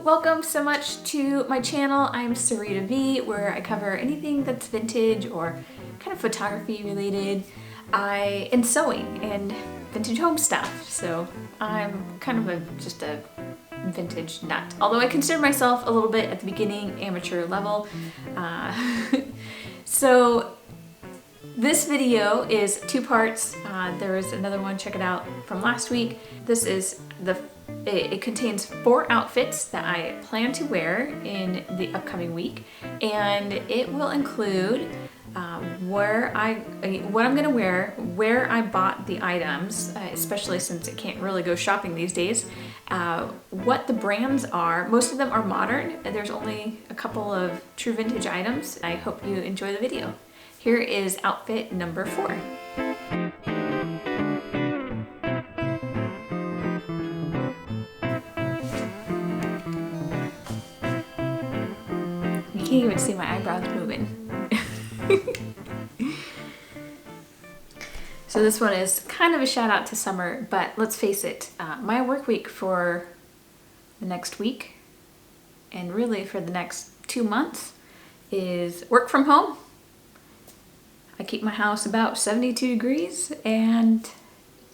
welcome so much to my channel. I'm Sarita V, where I cover anything that's vintage or kind of photography related, and sewing and vintage home stuff. So I'm kind of just a vintage nut, although I consider myself a little bit at the beginning amateur level. So this video is two parts. There is another one, check it out, from last week. This is it contains 4 outfits that I plan to wear in the upcoming week, and it will include what I'm gonna wear, where I bought the items, especially since I can't really go shopping these days, what the brands are. Most of them are modern, and there's only a couple of true vintage items. I hope you enjoy the video. Here is outfit number 4. You can't even see my eyebrows moving. So this one is kind of a shout out to summer, but let's face it, my work week for the next week, and really for the next 2 months, is work from home. I keep my house about 72 degrees and,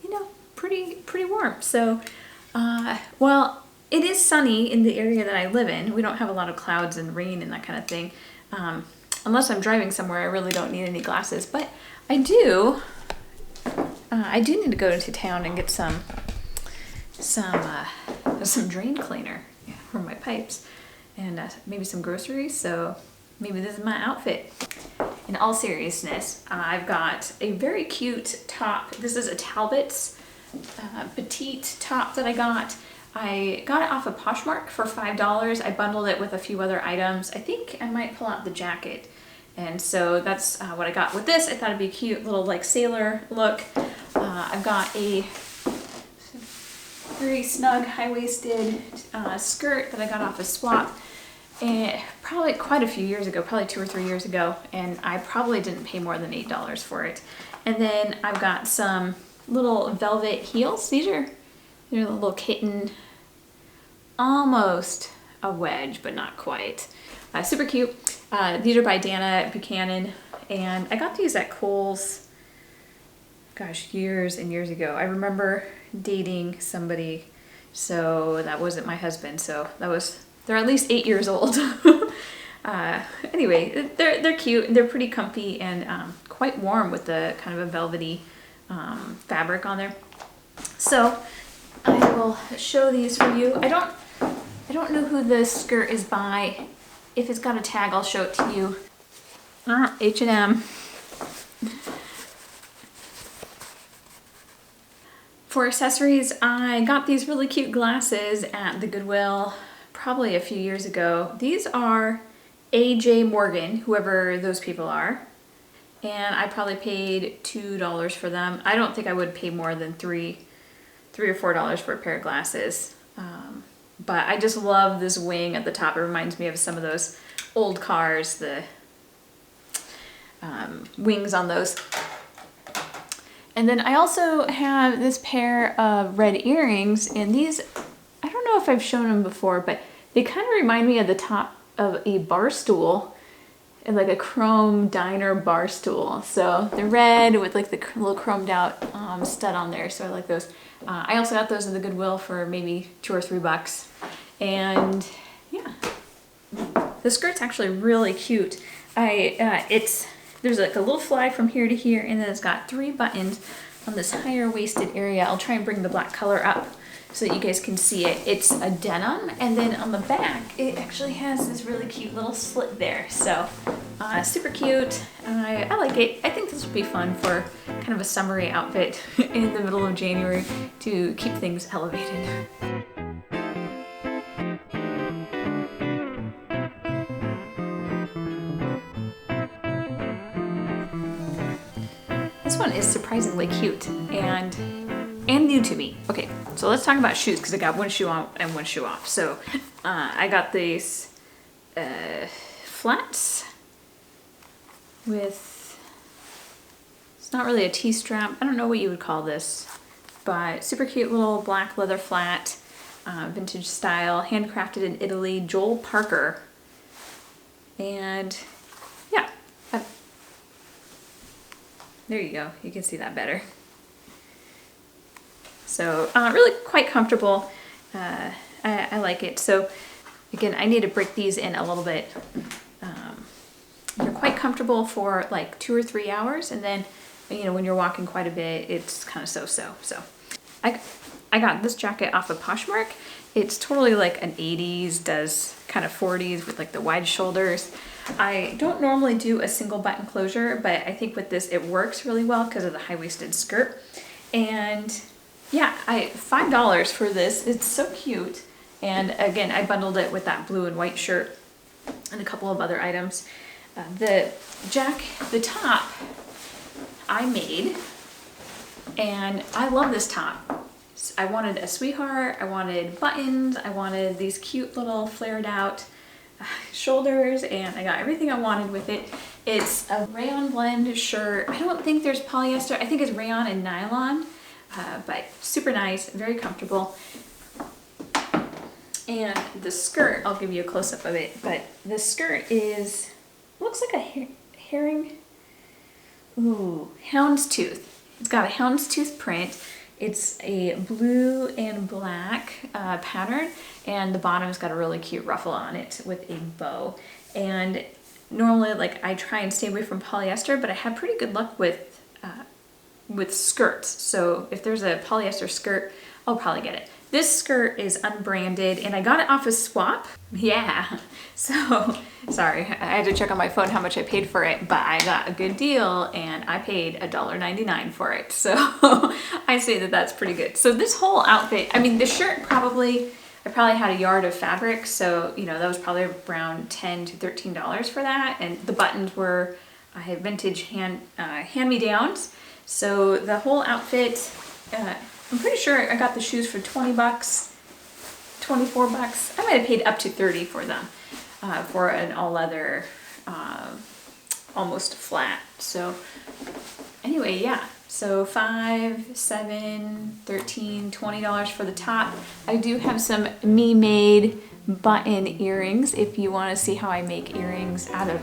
you know, pretty warm. So, well, it is sunny in the area that I live in. We don't have a lot of clouds and rain and that kind of thing. Unless I'm driving somewhere, I really don't need any glasses, but I do need to go into town and get some drain cleaner for my pipes and maybe some groceries. So maybe this is my outfit. In all seriousness, I've got a very cute top. This is a Talbot's petite top that I got. I got it off of Poshmark for $5. I bundled it with a few other items. I think I might pull out the jacket. And so that's what I got with this. I thought it'd be a cute little like sailor look. I've got a very snug high-waisted skirt that I got off of Swap. And probably quite a few years ago, probably 2 or 3 years ago, and I probably didn't pay more than $8 for it. And then I've got some little velvet heels. They're a little kitten, almost a wedge, but not quite. Super cute. These are by Dana Buchanan, and I got these at Kohl's, gosh, years and years ago. I remember dating somebody, so that wasn't my husband, so they're at least 8 years old. Anyway, they're cute, they're pretty comfy and quite warm with the kind of a velvety fabric on there. So I will show these for you. I don't know who the skirt is by. If it's got a tag, I'll show it to you. H&M. For accessories, I got these really cute glasses at the Goodwill probably a few years ago. These are A.J. Morgan, whoever those people are, and I probably paid $2 for them. I don't think I would pay more than $3 or $4 for a pair of glasses. But I just love this wing at the top. It reminds me of some of those old cars, the wings on those. And then I also have this pair of red earrings, and these, I don't know if I've shown them before, but they kind of remind me of the top of a bar stool, and like a chrome diner bar stool. So they're red with like the little chromed out stud on there, so I like those. I also got those in the Goodwill for maybe $2 or $3. And yeah, the skirt's actually really cute. There's like a little fly from here to here, and then it's got 3 buttons on this higher waisted area. I'll try and bring the black color up so that you guys can see it. It's a denim, and then on the back, it actually has this really cute little slit there. So super cute. I like it. I think this will be fun for kind of a summery outfit in the middle of January to keep things elevated. This one is surprisingly cute and new to me. Okay, so let's talk about shoes, because I got one shoe on and one shoe off. So I got these flats with, it's not really a T-strap. I don't know what you would call this, but super cute little black leather flat. vintage style, handcrafted in Italy, Joel Parker. And yeah, there you go. You can see that better. So really quite comfortable. I like it. So again, I need to break these in a little bit. They're quite comfortable for like 2 or 3 hours, and then, you know, when you're walking quite a bit, it's kind of so-so. So I got this jacket off of Poshmark. It's totally like an 80s, does kind of 40s with like the wide shoulders. I don't normally do a single button closure, but I think with this it works really well because of the high-waisted skirt. And yeah, $5 for this. It's so cute. And again, I bundled it with that blue and white shirt and a couple of other items. The top I made, and I love this top. I wanted a sweetheart, I wanted buttons, I wanted these cute little flared out shoulders, and I got everything I wanted with it. It's a rayon blend shirt. I don't think there's polyester. I think it's rayon and nylon, but super nice, very comfortable. And the skirt, I'll give you a close-up of it, but the skirt looks like a herring, houndstooth. It's got a houndstooth print. It's a blue and black pattern, and the bottom's got a really cute ruffle on it with a bow. And normally, like, I try and stay away from polyester, but I have pretty good luck with skirts. So if there's a polyester skirt, I'll probably get it. This skirt is unbranded, and I got it off of Swap. Yeah, so sorry, I had to check on my phone how much I paid for it, but I got a good deal, and I paid $1.99 for it. So I say that that's pretty good. So this whole outfit, I mean, the shirt I probably had a yard of fabric, so you know that was probably around $10 to $13 for that, and the buttons were, I have vintage hand-me-downs. So the whole outfit, I'm pretty sure I got the shoes for 20 bucks, 24 bucks. I might have paid up to 30 for them, for an all leather, almost flat. So anyway, yeah. So $5, $7, $13, $20 for the top. I do have some me-made button earrings. If you want to see how I make earrings out of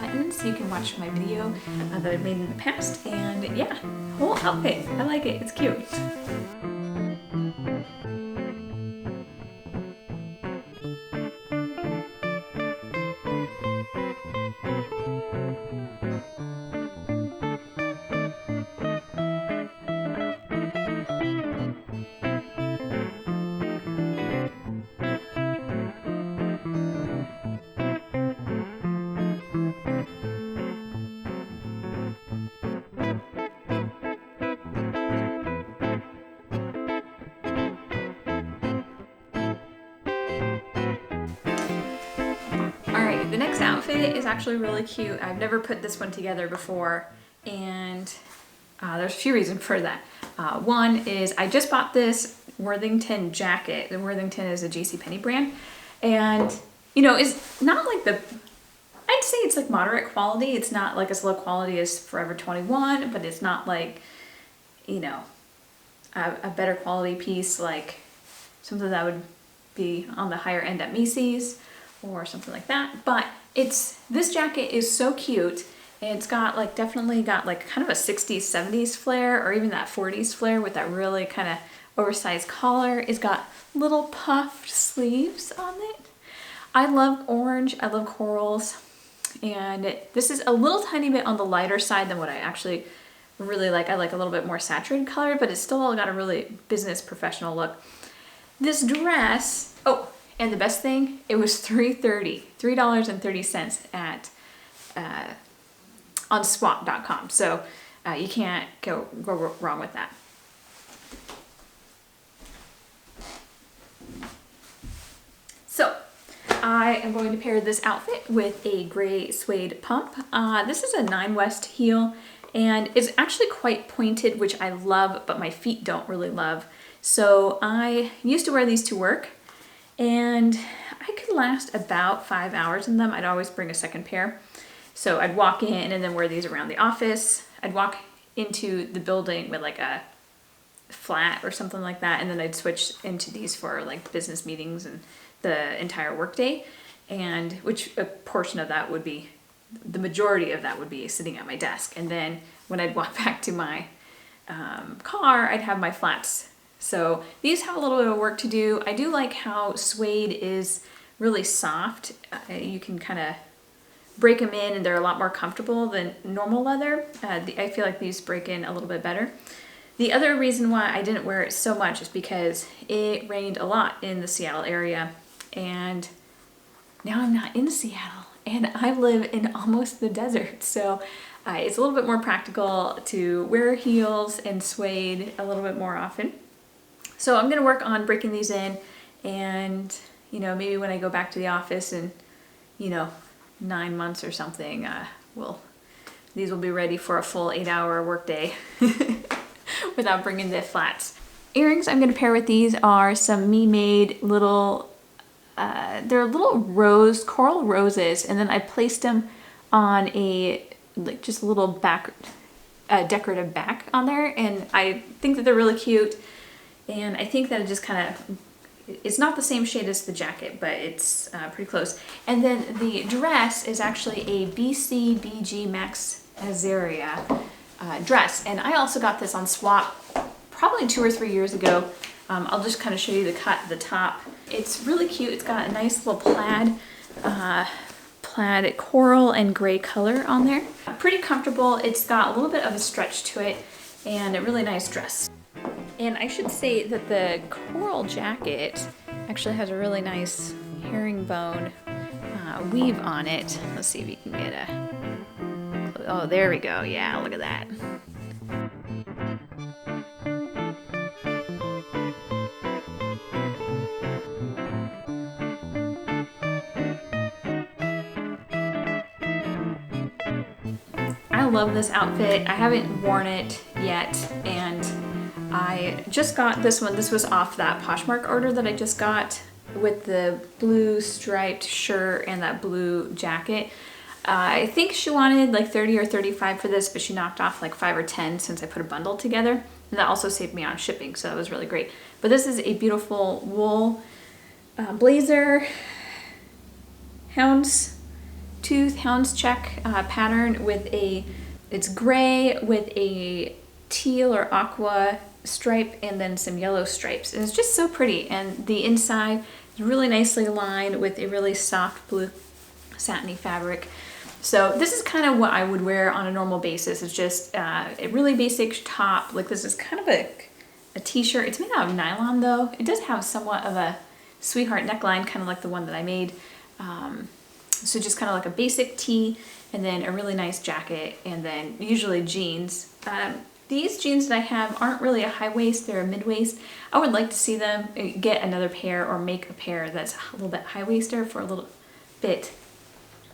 buttons, you can watch my video that I've made in the past. And yeah, whole outfit, I like it, it's cute. The next outfit is actually really cute. I've never put this one together before, and there's a few reasons for that. One is I just bought this Worthington jacket. The Worthington is a JCPenney brand, and you know, it's not like I'd say it's like moderate quality. It's not like as low quality as Forever 21, but it's not like, you know, a better quality piece like something that would be on the higher end at Macy's or something like that. But this jacket is so cute. It's got like, definitely got like kind of a 60s, 70s flair, or even that 40s flair with that really kind of oversized collar. It's got little puffed sleeves on it. I love orange, I love corals, and this is a little tiny bit on the lighter side than what I actually really like. I like a little bit more saturated color, but it's still got a really business professional look. This dress, oh, and the best thing, it was $3.30 at on swap.com. So you can't go wrong with that. So I am going to pair this outfit with a gray suede pump. This is a 9 West heel, and it's actually quite pointed, which I love, but my feet don't really love. So I used to wear these to work, and I could last about 5 hours in them. I'd always bring a second pair. So I'd walk in and then wear these around the office. I'd walk into the building with like a flat or something like that, and then I'd switch into these for like business meetings and the entire workday, and which a portion of that would be, the majority of that would be sitting at my desk, and then when I'd walk back to my car, I'd have my flats. So these have a little bit of work to do. I do like how suede is really soft. You can kind of break them in and they're a lot more comfortable than normal leather. I feel like these break in a little bit better. The other reason why I didn't wear it so much is because it rained a lot in the Seattle area, and now I'm not in Seattle and I live in almost the desert. So it's a little bit more practical to wear heels and suede a little bit more often. So I'm gonna work on breaking these in, and you know, maybe when I go back to the office in, you know, 9 months or something, these will be ready for a full 8-hour workday without bringing the flats. Earrings I'm gonna pair with these are some me-made little, they're little coral roses, and then I placed them on like just a little back, decorative back on there, and I think that they're really cute. And I think that it just kind of, it's not the same shade as the jacket, but it's pretty close. And then the dress is actually a BCBG Max Azaria dress. And I also got this on swap probably 2 or 3 years ago. I'll just kind of show you the cut at the top. It's really cute. It's got a nice little plaid coral and gray color on there. Pretty comfortable. It's got a little bit of a stretch to it, and a really nice dress. And I should say that the coral jacket actually has a really nice herringbone weave on it. Let's see if you can get a, oh, there we go. Yeah, look at that. I love this outfit. I haven't worn it yet, and I just got this one. This was off that Poshmark order that I just got with the blue striped shirt and that blue jacket. I think she wanted like 30 or 35 for this, but she knocked off like 5 or 10 since I put a bundle together. And that also saved me on shipping, so that was really great. But this is a beautiful wool blazer, hound's check pattern with it's gray with a teal or aqua stripe and then some yellow stripes, and it's just so pretty. And the inside is really nicely lined with a really soft blue satiny fabric. So this is kind of what I would wear on a normal basis. It's just a really basic top. Like, this is kind of a t-shirt. It's made out of nylon though. It does have somewhat of a sweetheart neckline, kind of like the one that I made. So just kind of like a basic tee, and then a really nice jacket, and then usually jeans. These jeans that I have aren't really a high waist, they're a mid waist. I would like to see them get another pair or make a pair that's a little bit high waister for a little bit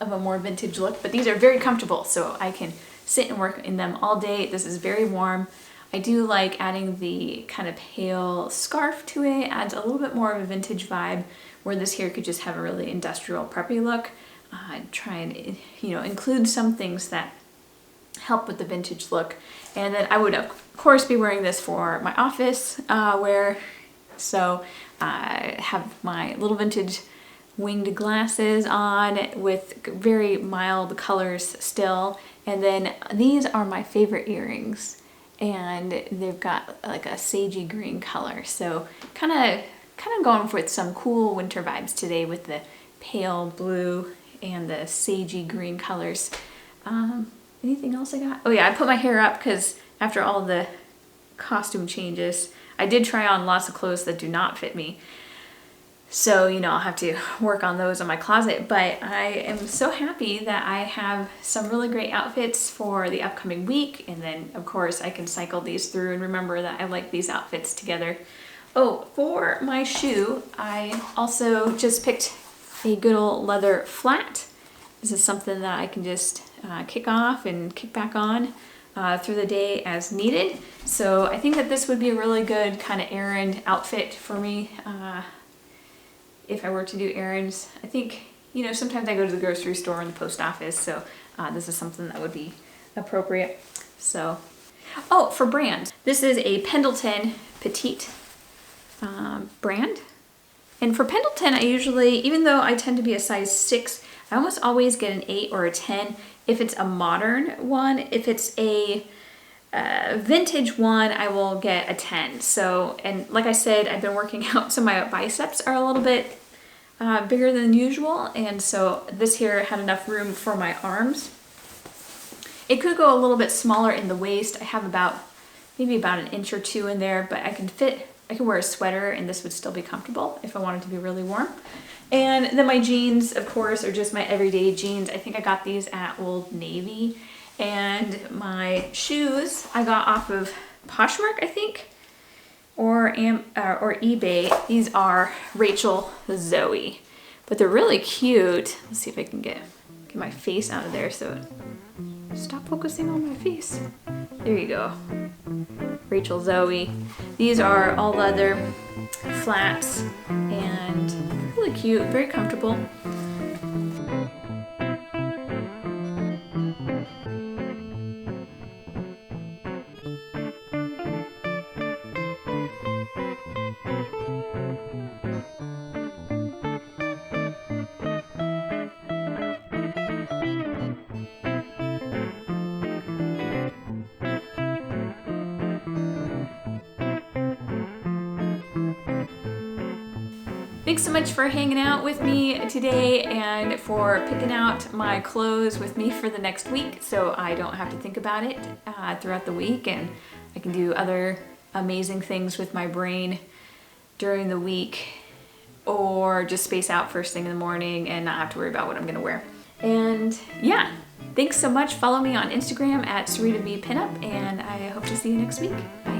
of a more vintage look, but these are very comfortable, so I can sit and work in them all day. This is very warm. I do like adding the kind of pale scarf to it, adds a little bit more of a vintage vibe, where this here could just have a really industrial preppy look. Try and, you know, include some things that help with the vintage look. And then I would of course be wearing this for my office wear. So I have my little vintage winged glasses on with very mild colors still. And then these are my favorite earrings, and they've got like a sagey green color. So kind of going for some cool winter vibes today with the pale blue and the sagey green colors. Anything else I got? Oh yeah, I put my hair up because after all the costume changes, I did try on lots of clothes that do not fit me. So, you know, I'll have to work on those in my closet, but I am so happy that I have some really great outfits for the upcoming week. And then of course I can cycle these through and remember that I like these outfits together. Oh, for my shoe, I also just picked a good old leather flat. This is something that I can just kick off and kick back on through the day as needed. So I think that this would be a really good kind of errand outfit for me if I were to do errands. I think, you know, sometimes I go to the grocery store and the post office, so this is something that would be appropriate. So, oh, for brands, This is a Pendleton Petite brand. And for Pendleton, I usually, even though I tend to be a size 6, I almost always get an 8 or a 10 if it's a modern one. If it's a vintage one, I will get a 10. So, and like I said, I've been working out, so my biceps are a little bit bigger than usual, and so this here had enough room for my arms. It could go a little bit smaller in the waist. I have maybe about an inch or 2 in there, but I can wear a sweater and this would still be comfortable if I wanted to be really warm. And then my jeans, of course, are just my everyday jeans. I think I got these at Old Navy. And my shoes I got off of Poshmark, I think, or eBay. These are Rachel Zoe, but they're really cute. Let's see if I can get my face out of there. So stop focusing on my face. There you go. Rachel Zoe. These are all leather, flats, and really cute, very comfortable. Thanks so much for hanging out with me today and for picking out my clothes with me for the next week so I don't have to think about it throughout the week, and I can do other amazing things with my brain during the week, or just space out first thing in the morning and not have to worry about what I'm gonna wear. And yeah, thanks so much. Follow me on Instagram at Sarita V Pinup, and I hope to see you next week. Bye.